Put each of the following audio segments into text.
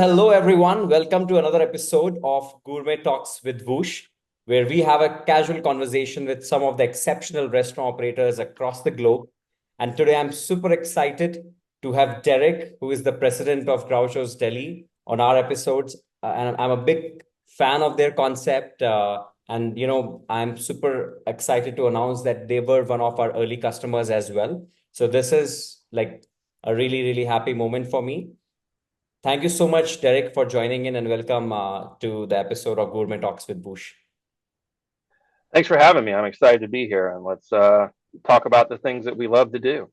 Hello, everyone. Welcome to another episode of Gourmet Talks with Voosh, where we have a casual conversation with some of the exceptional restaurant operators across the globe. And today I'm super excited to have Deric, who is the president of Groucho's Deli, on our episodes. And I'm a big fan of their concept. I'm super excited to announce that they were one of our early customers as well. So this is like a really, really happy moment for me. Thank you so much, Derek, for joining in and welcome to the episode of Gourmet Talks with Bush. Thanks for having me. I'm excited to be here, and let's talk about the things that we love to do.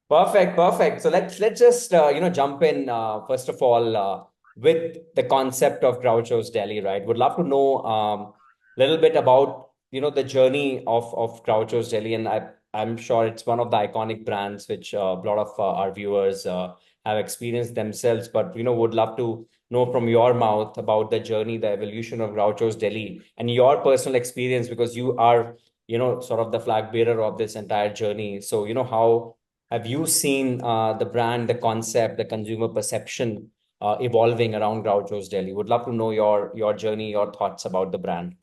Perfect, perfect. So let's just jump in first of all with the concept of Groucho's Deli, right? Would love to know a little bit about the journey of Groucho's Deli, and I'm sure it's one of the iconic brands which a lot of our viewers have experienced themselves. But would love to know from your mouth about the journey, the evolution of Groucho's Deli, and your personal experience because you are sort of the flag bearer of this entire journey. So how have you seen the brand, the concept, the consumer perception evolving around Groucho's Deli? Would love to know your journey, your thoughts about the brand.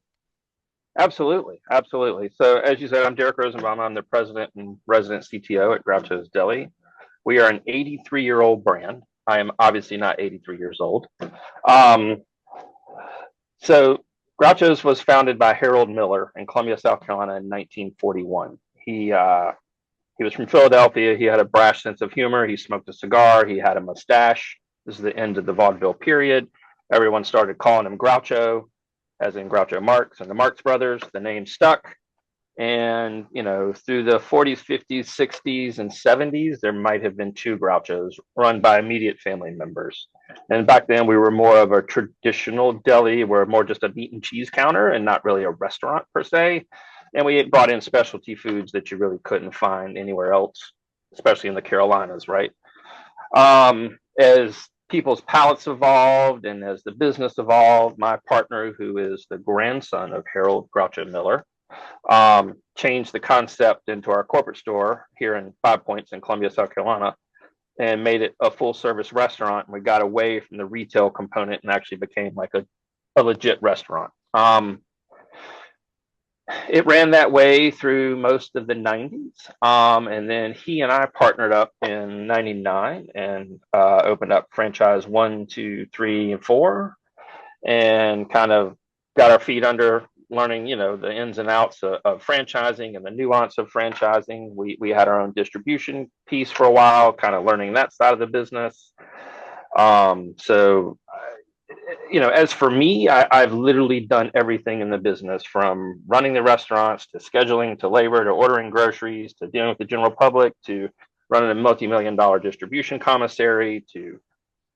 Absolutely, absolutely. So, as you said, I'm Deric Rosenbaum. I'm the president and resident CTO at Groucho's Deli. We are an 83-year-old brand. I am obviously not 83 years old. Um, so, Groucho's was founded by Harold Miller in Columbia, South Carolina, in 1941. He was from Philadelphia. He had a brash sense of humor. He smoked a cigar. He had a mustache. This is the end of the vaudeville period. Everyone started calling him Groucho, as in Groucho Marx and the Marx Brothers. The name stuck. And, through the 40s, 50s, 60s, and 70s, there might have been two Grouchos run by immediate family members. And back then, we were more of a traditional deli. We're more just a meat and cheese counter and not really a restaurant per se. And we brought in specialty foods that you really couldn't find anywhere else, especially in the Carolinas, right? As people's palates evolved and as the business evolved, my partner, who is the grandson of Harold Groucho Miller, changed the concept into our corporate store here in Five Points in Columbia, South Carolina, and made it a full service restaurant. And we got away from the retail component and actually became like a legit restaurant. It ran that way through most of the 90s. And then he and I partnered up in 99 and opened up franchise 1, 2, 3, and 4 and kind of got our feet under learning, the ins and outs of franchising and the nuance of franchising. We had our own distribution piece for a while, kind of learning that side of the business. So as for me, I've literally done everything in the business from running the restaurants to scheduling to labor to ordering groceries to dealing with the general public to running a multi-million-dollar distribution commissary to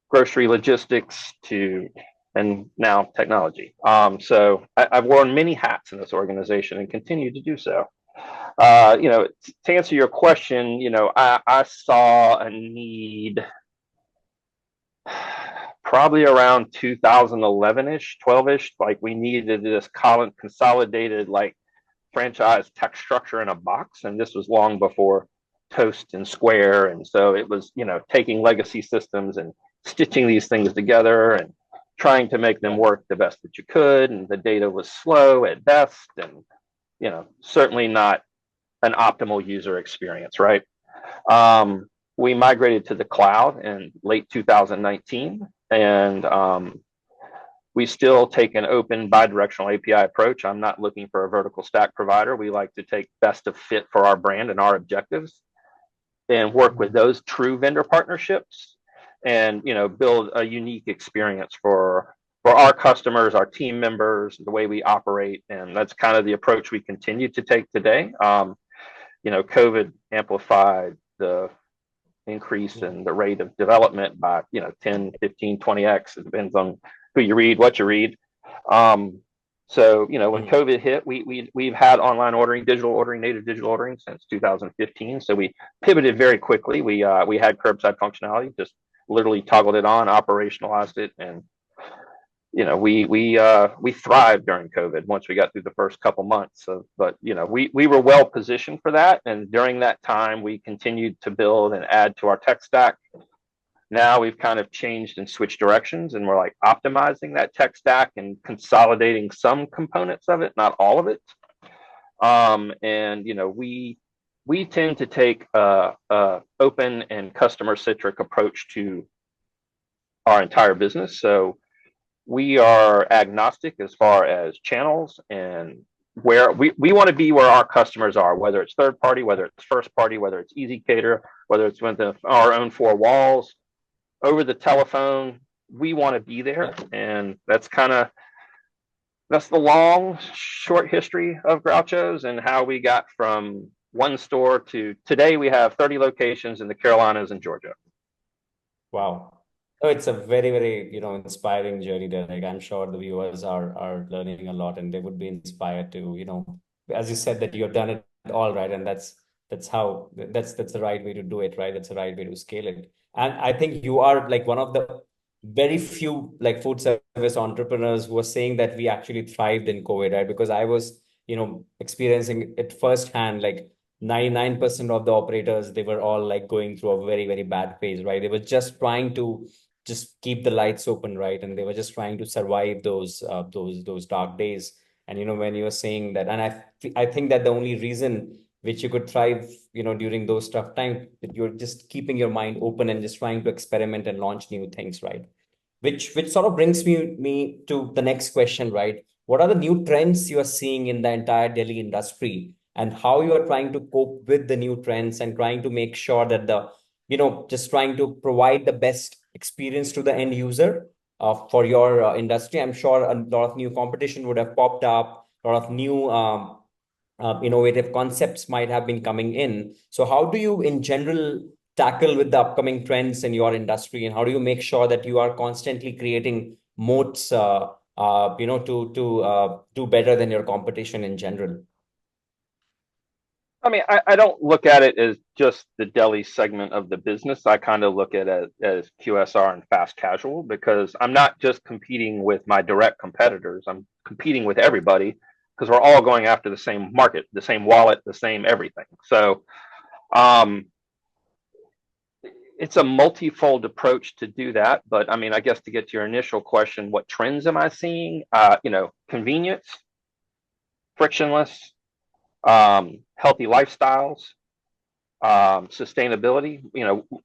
grocery logistics to and now technology. So I've worn many hats in this organization and continue to do so. To answer your question, I saw a need probably around 2011-ish, 12-ish. Like we needed this consolidated like franchise tech structure in a box, and this was long before Toast and Square, and so it was taking legacy systems and stitching these things together and trying to make them work the best that you could, and the data was slow at best, and certainly not an optimal user experience, right? We migrated to the cloud in late 2019, and we still take an open bi-directional API approach. I'm not looking for a vertical stack provider. We like to take best of fit for our brand and our objectives and work with those true vendor partnerships and build a unique experience for our customers, our team members, the way we operate. And that's kind of the approach we continue to take today. COVID amplified the increase in the rate of development by 10, 15, 20x. It depends on who you read, what you read. So when COVID hit, we've had online ordering, digital ordering, native digital ordering since 2015. So we pivoted very quickly. We had curbside functionality, just literally toggled it on, operationalized it, and we thrived during COVID once we got through the first couple months. So, but we were well positioned for that, and during that time, we continued to build and add to our tech stack. Now we've kind of changed and switched directions, and we're like optimizing that tech stack and consolidating some components of it, not all of it. And we tend to take a open and customer centric approach to our entire business. So we are agnostic as far as channels and where we want to be where our customers are, whether it's third party, whether it's first party, whether it's easy cater, whether it's within our own four walls, over the telephone. We want to be there. And that's the long, short history of Groucho's and how we got from one store to today. We have 30 locations in the Carolinas and Georgia. Wow. Oh, it's a very, very, inspiring journey there. Like I'm sure the viewers are learning a lot and they would be inspired to, as you said, that you've done it all right. And that's the right way to do it, right? That's the right way to scale it. And I think you are like one of the very few like food service entrepreneurs who are saying that we actually thrived in COVID, right? Because I was, experiencing it firsthand, like 99% of the operators, they were all like going through a very, very bad phase, right? They were just trying to just keep the lights open, right? And they were just trying to survive those dark days. And when you were saying that, and I think that the only reason which you could thrive, during those tough times, that you're just keeping your mind open and just trying to experiment and launch new things, right? Which sort of brings me to the next question, right? What are the new trends you are seeing in the entire Delhi industry, and how you are trying to cope with the new trends and trying to make sure that just trying to provide the best experience to the end user for your industry. I'm sure a lot of new competition would have popped up, a lot of new innovative concepts might have been coming in. So how do you in general tackle with the upcoming trends in your industry, and how do you make sure that you are constantly creating moats to do better than your competition in general? I mean, I don't look at it as just the deli segment of the business. I kind of look at it as QSR and fast casual, because I'm not just competing with my direct competitors. I'm competing with everybody because we're all going after the same market, the same wallet, the same everything. So um, it's a multifold approach to do that. But I mean, I guess to get to your initial question, what trends am I seeing? Convenience, frictionless, healthy lifestyles, sustainability.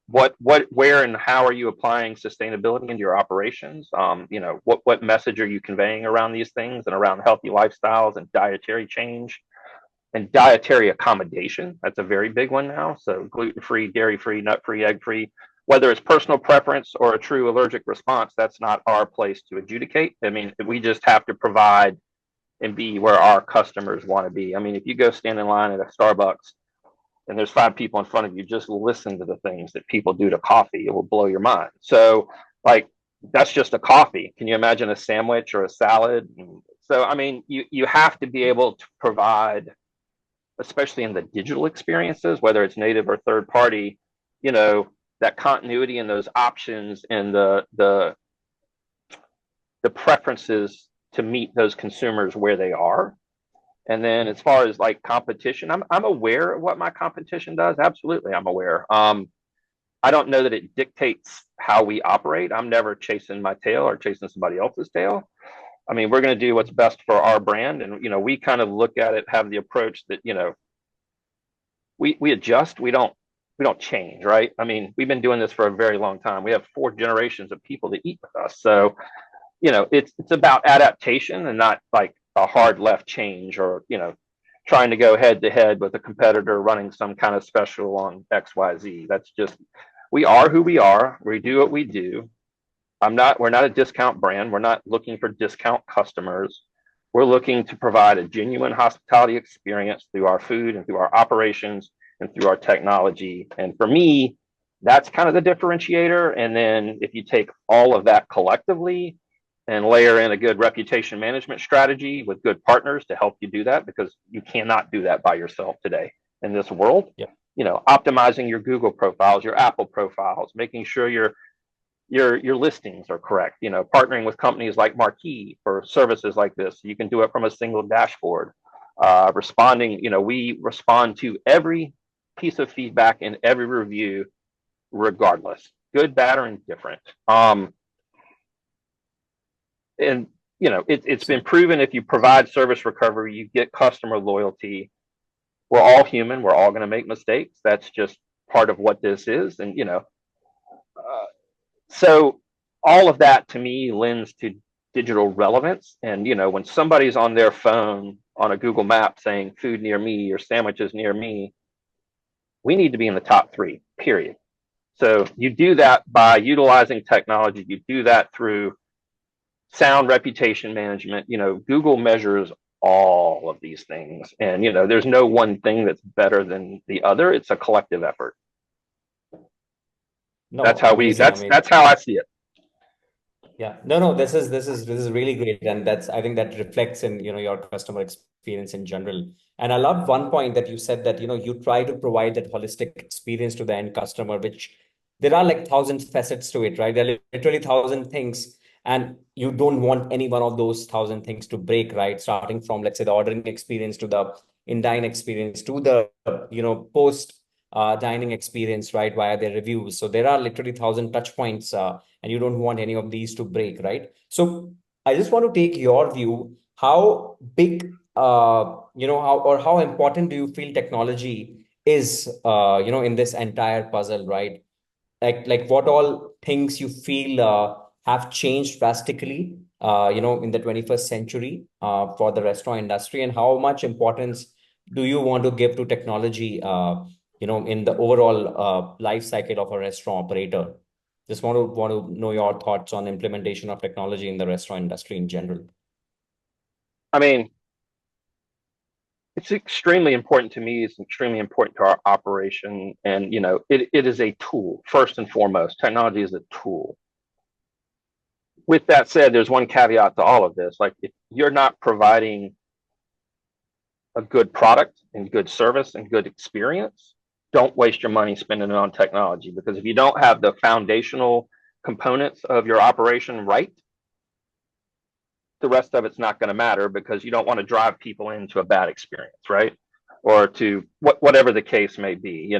Where and how are you applying sustainability into your operations? What message are you conveying around these things and around healthy lifestyles and dietary change and dietary accommodation? That's a very big one now. So gluten-free, dairy-free, nut-free, egg-free. Whether it's personal preference or a true allergic response, that's not our place to adjudicate. I mean, we just have to provide and be where our customers want to be. I mean, if you go stand in line at a Starbucks and there's 5 people in front of you, just listen to the things that people do to coffee. It will blow your mind. So, like, that's just a coffee. Can you imagine a sandwich or a salad? So, I mean, you have to be able to provide, especially in the digital experiences, whether it's native or third party, that continuity and those options and the preferences to meet those consumers where they are. And then as far as like competition, I'm aware of what my competition does. Absolutely, I'm aware. I don't know that it dictates how we operate. I'm never chasing my tail or chasing somebody else's tail. I mean, we're going to do what's best for our brand, and we kind of look at it, have the approach that we adjust. We don't change, right? I mean, we've been doing this for a very long time. We have 4 generations of people that eat with us, so it's about adaptation and not like a hard left change or trying to go head to head with a competitor running some kind of special on XYZ. That's just, we are who we are. We do what we do. We're not a discount brand. We're not looking for discount customers. We're looking to provide a genuine hospitality experience through our food and through our operations and through our technology. And for me, that's kind of the differentiator. And then if you take all of that collectively and layer in a good reputation management strategy with good partners to help you do that, because you cannot do that by yourself today in this world. Yeah. Optimizing your Google profiles, your Apple profiles, making sure your listings are correct. Partnering with companies like Marquee for services like this. You can do it from a single dashboard. Responding, we respond to every piece of feedback and every review, regardless, good, bad, or indifferent. And it's been proven if you provide service recovery, you get customer loyalty. We're all human. We're all going to make mistakes. That's just part of what this is. And, so all of that to me lends to digital relevance. And, when somebody's on their phone on a Google map saying food near me or sandwiches near me, we need to be in the top 3, period. So you do that by utilizing technology. You do that through sound reputation management. Google measures all of these things, and there's no one thing that's better than the other. It's a collective effort. No, amazing. I mean, That's how I see it. yeah, no, this is really great, and I think that reflects in your customer experience in general. And I love one point that you said that you try to provide that holistic experience to the end customer, which there are like thousand facets to it, right? There are literally thousand things, and you don't want any one of those thousand things to break, right? Starting from, let's say, the ordering experience to the in-dine experience to the post dining experience, right, via their reviews. So there are literally thousand touch points. And you don't want any of these to break, right? So I just want to take your view. How big, how important do you feel technology is, in this entire puzzle, right? Like what all things you feel have changed drastically, in the 21st century for the restaurant industry, and how much importance do you want to give to technology, in the overall life cycle of a restaurant operator? Just want to know your thoughts on implementation of technology in the restaurant industry in general. I mean, it's extremely important to me. It's extremely important to our operation. And, it is a tool, first and foremost. Technology is a tool. With that said, there's one caveat to all of this. Like, if you're not providing a good product and good service and good experience, don't waste your money spending it on technology. Because if you don't have the foundational components of your operation right, the rest of it's not going to matter, because you don't want to drive people into a bad experience, right? Or to whatever the case may be.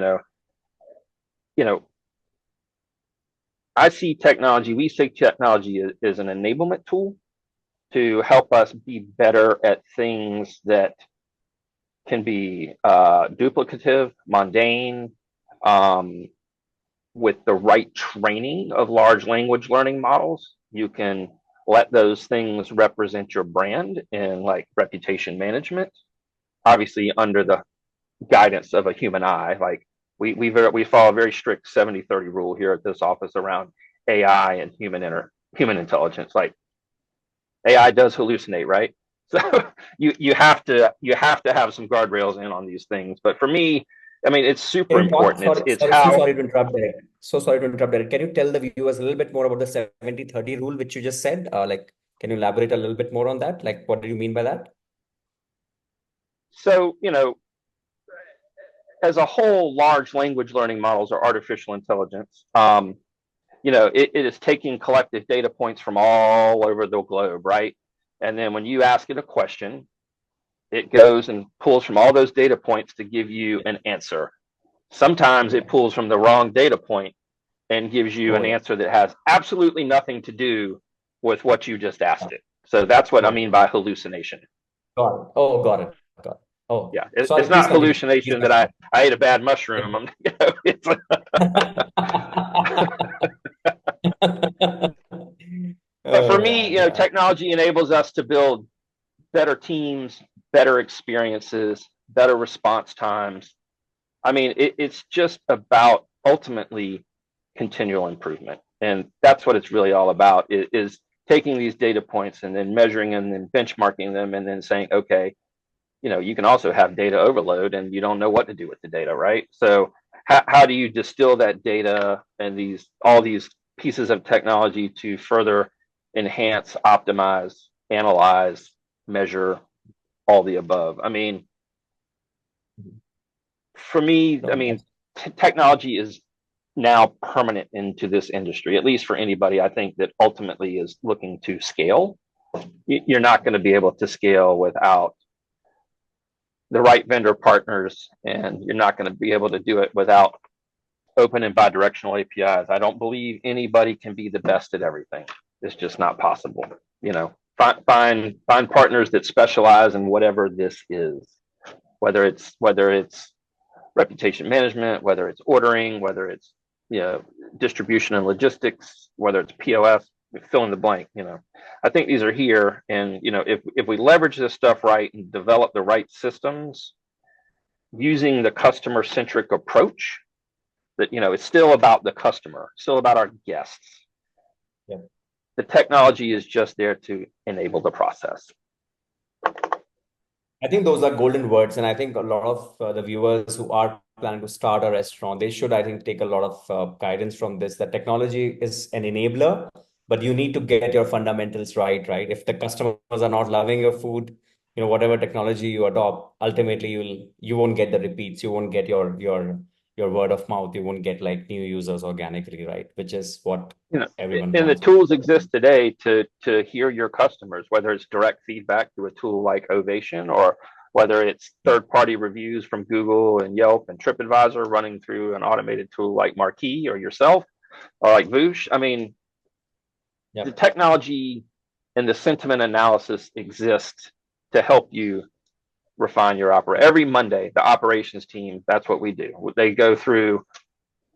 I see technology. We see technology as an enablement tool to help us be better at things that can be duplicative, mundane. With the right training of large language learning models, you can let those things represent your brand in like reputation management, obviously under the guidance of a human eye. Like we follow a very strict 70-30 rule here at this office around AI and human intelligence. Like, AI does hallucinate, right? So you have to have some guardrails in on these things. But for me, I mean, it's super Can you talk? important. Sorry, It's sorry, so how. sorry to interrupt, Derek. So sorry to interrupt, Derek. Can you tell the viewers a little bit more about the 70-30 rule, which you just said? Like, can you elaborate a little bit more on that? Like, what do you mean by that? So, as a whole, large language learning models are artificial intelligence. It is taking collective data points from all over the globe, right? And then when you ask it a question, it goes and pulls from all those data points to give you an answer. Sometimes it Yeah. pulls from the wrong data point and gives you Oh, an yeah. answer that has absolutely nothing to do with what you just asked it. So that's what I Yeah. mean by hallucination. Got it. Oh, got it. Got it. Oh, Yeah, sorry, it's please not continue. Please hallucination that continue. I ate a bad mushroom. It's but for Oh, me, yeah, yeah. technology enables us to build better teams, better experiences, better response times. I mean, it's just about ultimately continual improvement. And that's what it's really all about, is taking these data points and then measuring them and benchmarking them and then saying, okay, you can also have data overload and you don't know what to do with the data, right? So how do you distill that data and all these pieces of technology to further enhance, optimize, analyze, measure, all the above? I mean, for me, I No, mean, technology is now permanent into this industry, at least for anybody I think that ultimately is looking to scale. You're not going to be able to scale without the right vendor partners, and you're not going to be able to do it without open and bidirectional APIs. I don't believe anybody can be the best at everything. It's just not possible. You know, find partners that specialize in whatever this is, whether it's reputation management, whether it's ordering, whether it's, you know, distribution and logistics, whether it's POS, fill in the blank. You know, I think these are here, and you know, if we leverage this stuff right and develop the right systems using the customer centric approach, that, you know, it's still about the customer, still about our guests. Yeah. The technology is just there to enable the process. I think those are golden words, and I think a lot of the viewers who are planning to start a restaurant, they should, I think, take a lot of guidance from this. That technology is an enabler, but you need to get your fundamentals right, right? If the customers are not loving your food, you know, whatever technology you adopt, ultimately you won't get the repeats, you won't get your word of mouth, you won't get like new users organically, right? Which is what You know, everyone and the wants. tools exist today to hear your customers, whether it's direct feedback through a tool like Ovation, or whether it's third-party reviews from Google and Yelp and TripAdvisor running through an automated tool like Marquee or yourself or like Voosh. I mean, the Yep. technology and the sentiment analysis exist to help you refine your operation. Every Monday, the operations team, that's what we do. They go through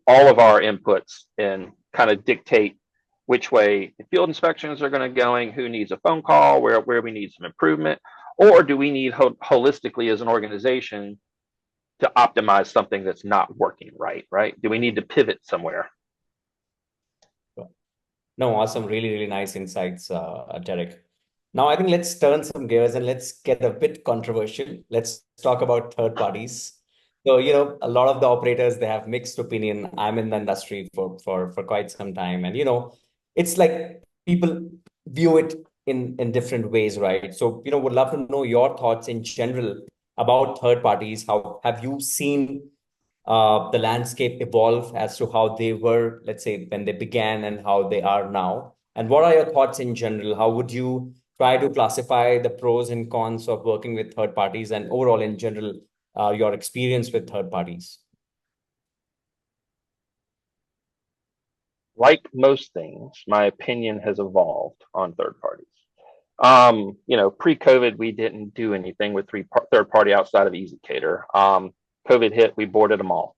all of our inputs and kind of dictate which way the field inspections are going to going, who needs a phone call, where we need some improvement, or do we need holistically as an organization to optimize something that's not working right? Do we need to pivot somewhere? No, awesome. Really, really nice insights, Derek. Now, I think let's turn some gears and let's get a bit controversial. Let's talk about third parties. So, you know, a lot of the operators, they have mixed opinion. I'm in the industry for quite some time. And, you know, it's like people view it in different ways, right? So, you know, would love to know your thoughts in general about third parties. How have you seen the landscape evolve as to how they were, let's say, when they began and how they are now? And what are your thoughts in general? How would you try to classify the pros and cons of working with third parties and overall in general, your experience with third parties? Like most things, my opinion has evolved on third parties. You know, pre-COVID, we didn't do anything with third party outside of ezCater. COVID hit, we boarded them all.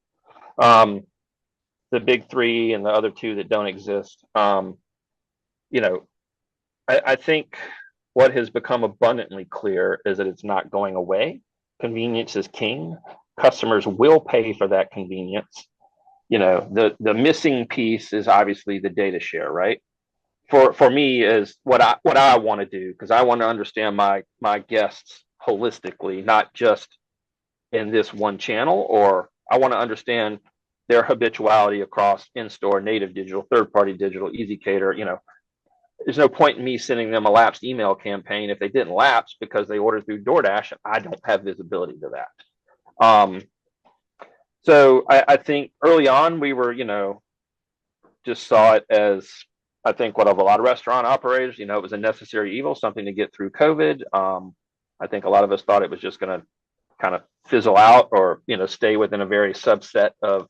Um, the big three and the other two that don't exist. You know, I think what has become abundantly clear is that it's not going away. Convenience is king. Customers will pay for that convenience. You know, the missing piece is obviously the data share, right? For me is what I want to do, because I want to understand my guests holistically, not just in this one channel, or I want to understand their habituality across in-store, native digital, third-party digital, ezCater. You know, there's no point in me sending them a lapsed email campaign if they didn't lapse because they ordered through DoorDash and I don't have visibility to that. So I think early on we were, you know, just saw it as, I think, what of a lot of restaurant operators, you know, it was a necessary evil, something to get through COVID. I think a lot of us thought it was just going to kind of fizzle out, or, you know, stay within a very subset of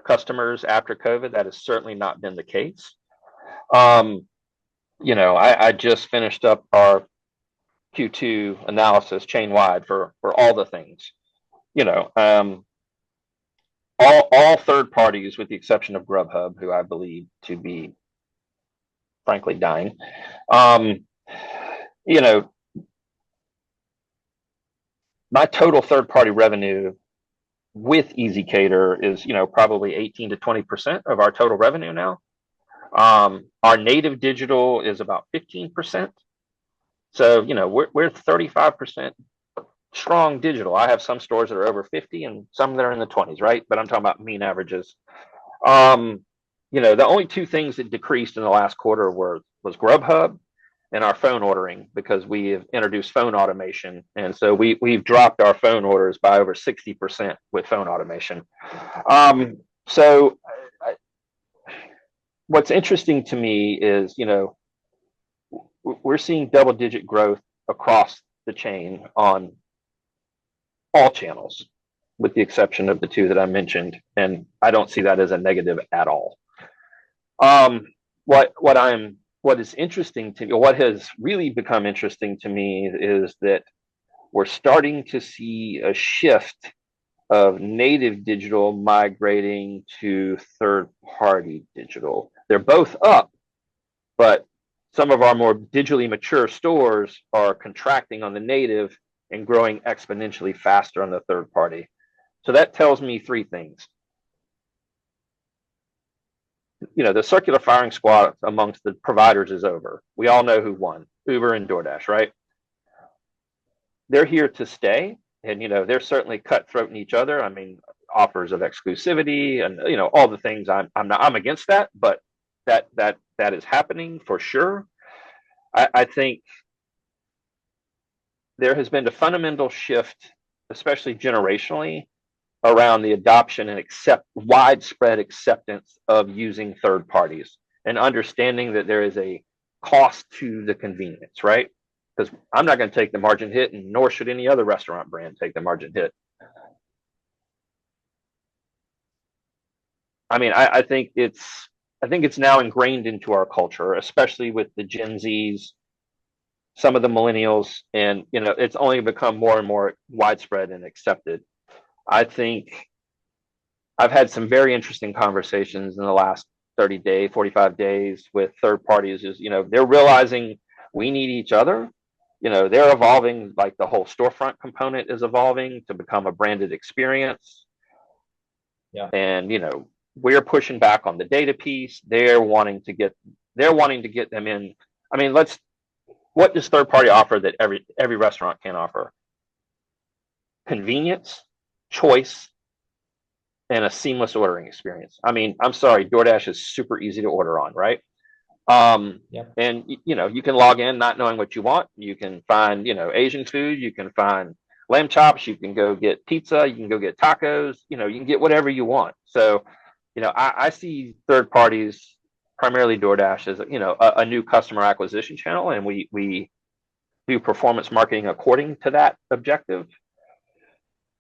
customers after COVID. That has certainly not been the case. You know, I just finished up our Q2 analysis chain wide for all the things. You know, all third parties, with the exception of Grubhub, who I believe to be frankly dying. You know, my total third party revenue with ezCater is, you know, probably 18 to 20% of our total revenue now. Our native digital is about 15%. So, you know, we're 35% strong digital. I have some stores that are over 50 and some that are in the 20s, right? But I'm talking about mean averages. You know, the only two things that decreased in the last quarter was Grubhub and our phone ordering, because we have introduced phone automation. And so we've dropped our phone orders by over 60% with phone automation. So what's interesting to me is, you know, we're seeing double digit growth across the chain on all channels. with the exception of the two that I mentioned, and I don't see that as a negative at all. Um, what is interesting to me, what has really become interesting to me is that we're starting to see a shift of native digital migrating to third party digital. They're both up, but some of our more digitally mature stores are contracting on the native and growing exponentially faster on the third party. So that tells me three things. The circular firing squad amongst the providers is over. We all know who won, Uber and DoorDash, right? They're here to stay, and they're certainly cutthroating each other. I mean, offers of exclusivity and all the things. I'm against that, but that is happening for sure. I think there has been a fundamental shift, especially generationally, around the adoption and widespread acceptance of using third parties and understanding that there is a cost to the convenience, right? Because I'm not going to take the margin hit, and nor should any other restaurant brand take the margin hit. I mean, I think it's now ingrained into our culture, especially with the Gen Zs, some of the millennials, and it's only become more and more widespread and accepted. I think I've had some very interesting conversations in the last 30 days, 45 days with third parties. They're realizing we need each other. They're evolving, like the whole storefront component is evolving to become a branded experience. Yeah. And, we're pushing back on the data piece. They're wanting to get them in. I mean, what does third party offer that every restaurant can offer? Convenience, choice, and a seamless ordering experience. I mean, I'm sorry, DoorDash is super easy to order on, right? Yep. And you can log in not knowing what you want. You can find, Asian food, you can find lamb chops, you can go get pizza, you can go get tacos, you can get whatever you want. So, I see third parties, primarily DoorDash, as a new customer acquisition channel, and we do performance marketing according to that objective.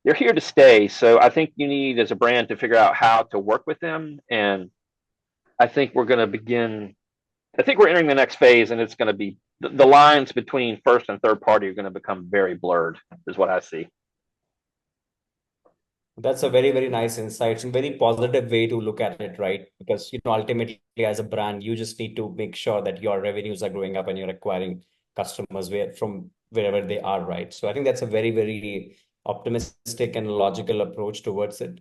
They're here to stay. So I think you need, as a brand, to figure out how to work with them. And I think we're entering the next phase, and it's going to be the lines between first and third party are going to become very blurred, is what I see. That's a very, very nice insight and very positive way to look at it, right? Because, ultimately as a brand, you just need to make sure that your revenues are growing up and you're acquiring customers from wherever they are, right? So I think that's a very, very optimistic and logical approach towards it.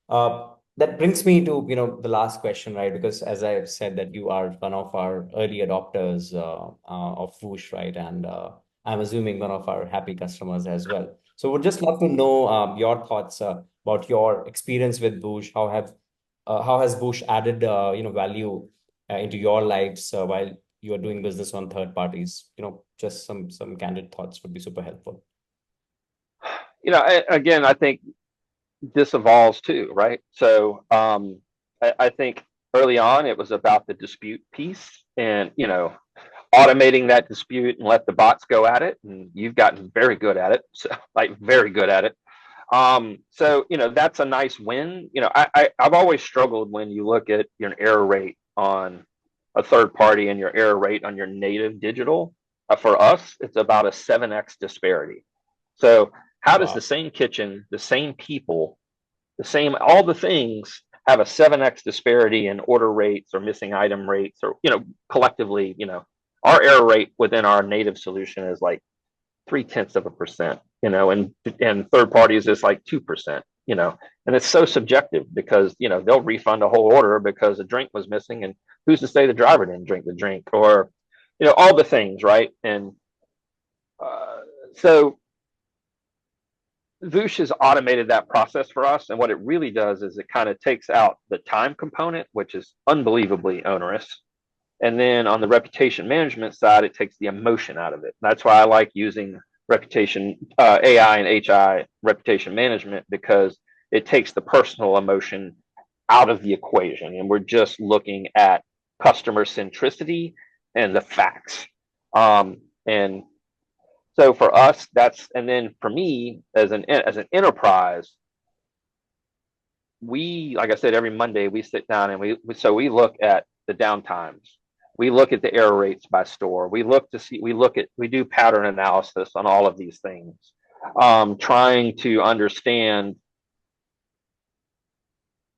That brings me to, the last question, right? Because as I've said that you are one of our early adopters of Voosh, right? And I'm assuming one of our happy customers as well. So would just love to know your thoughts about your experience with Voosh. How has Voosh added value into your lives while you are doing business on third parties? Just some candid thoughts would be super helpful. Again, I think this evolves too, right? So I think early on it was about the dispute piece, and automating that dispute and let the bots go at it, and you've gotten very good at it, so like very good at it. So that's a nice win. I've always struggled when you look at your error rate on a third party and your error rate on your native digital. For us, it's about a 7x disparity. So how does the Wow. same kitchen, the same people, the same all the things have a 7x disparity in order rates or missing item rates, or collectively, our error rate within our native solution is like 0.3%, and third parties is like 2%, and it's so subjective because they'll refund a whole order because a drink was missing, and who's to say the driver didn't drink the drink, or all the things, right? And so Voosh has automated that process for us, and what it really does is it kind of takes out the time component, which is unbelievably onerous. And then on the reputation management side, it takes the emotion out of it. That's why I like using reputation AI and HI reputation management, because it takes the personal emotion out of the equation, and we're just looking at customer centricity and the facts. And so for us, and then for me as an enterprise, like I said, every Monday we sit down and we look at the downtimes. We look at the error rates by store. We do pattern analysis on all of these things, trying to understand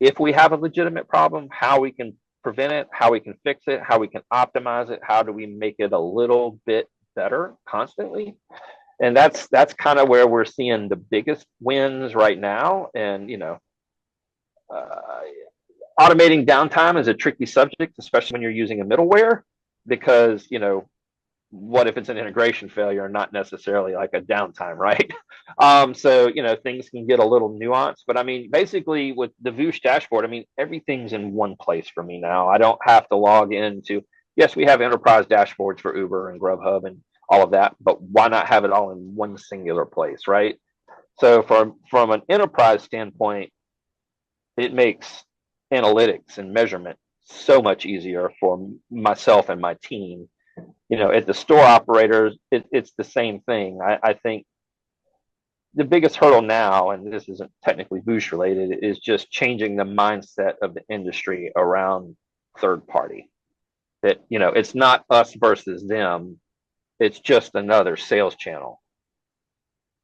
if we have a legitimate problem, how we can prevent it, how we can fix it, how we can optimize it, how do we make it a little bit better constantly. And that's kind of where we're seeing the biggest wins right now. And uh, automating downtime is a tricky subject, especially when you're using a middleware, because what if it's an integration failure and not necessarily like a downtime, right? So things can get a little nuanced, but I mean, basically with the Voosh dashboard, I mean, everything's in one place for me now. I don't have to log into. Yes, we have enterprise dashboards for Uber and Grubhub and all of that, but why not have it all in one singular place, right? So from an enterprise standpoint, it makes analytics and measurement so much easier for myself and my team. At the store operators, it's the same thing. I think the biggest hurdle now, and this isn't technically Voosh related, is just changing the mindset of the industry around third party. That it's not us versus them; it's just another sales channel,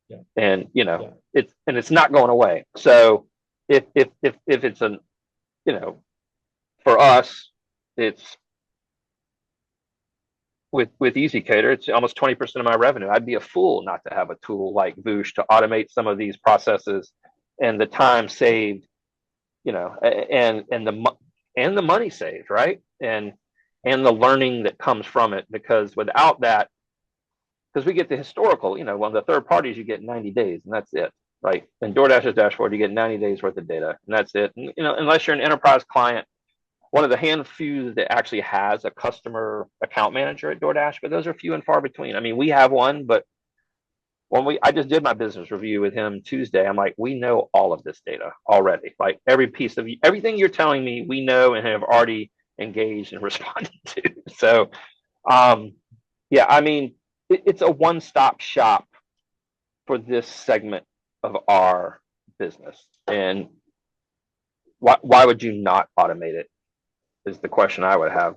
Yeah. and Yeah. it's not going away. So if it's an for us, it's with EasyCater, it's almost 20% of my revenue. I'd be a fool not to have a tool like Voosh to automate some of these processes, and the time saved, and the money saved, right? And the learning that comes from it, because without that, because we get the historical, on the third parties, you get 90 days and that's it, right? In DoorDash's dashboard, you get 90 days worth of data and that's it. And, unless you're an enterprise client, one of the hand few that actually has a customer account manager at DoorDash, but those are few and far between. I mean, we have one, but I just did my business review with him Tuesday. I'm like, we know all of this data already. Like every piece of everything you're telling me, we know and have already engaged and responded to. So, yeah, I mean, it's a one-stop shop for this segment of our business. And why would you not automate it? Is the question I would have.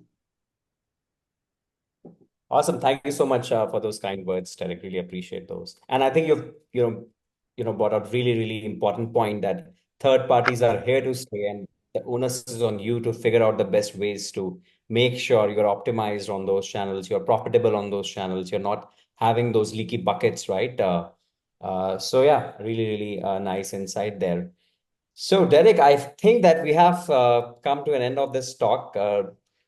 Awesome. Thank you so much for those kind words, Derek. Really appreciate those. And I think brought out really, really important point that third parties are here to stay, and the onus is on you to figure out the best ways to make sure you're optimized on those channels, you're profitable on those channels, you're not having those leaky buckets, right? So yeah, really, really nice insight there. So, Derek, I think that we have come to an end of this talk.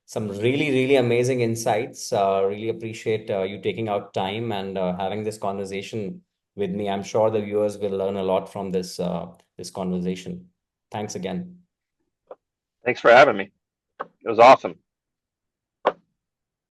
Some really, really amazing insights. Really appreciate you taking out time and having this conversation with me. I'm sure the viewers will learn a lot from this conversation. Thanks again. Thanks for having me. It was awesome.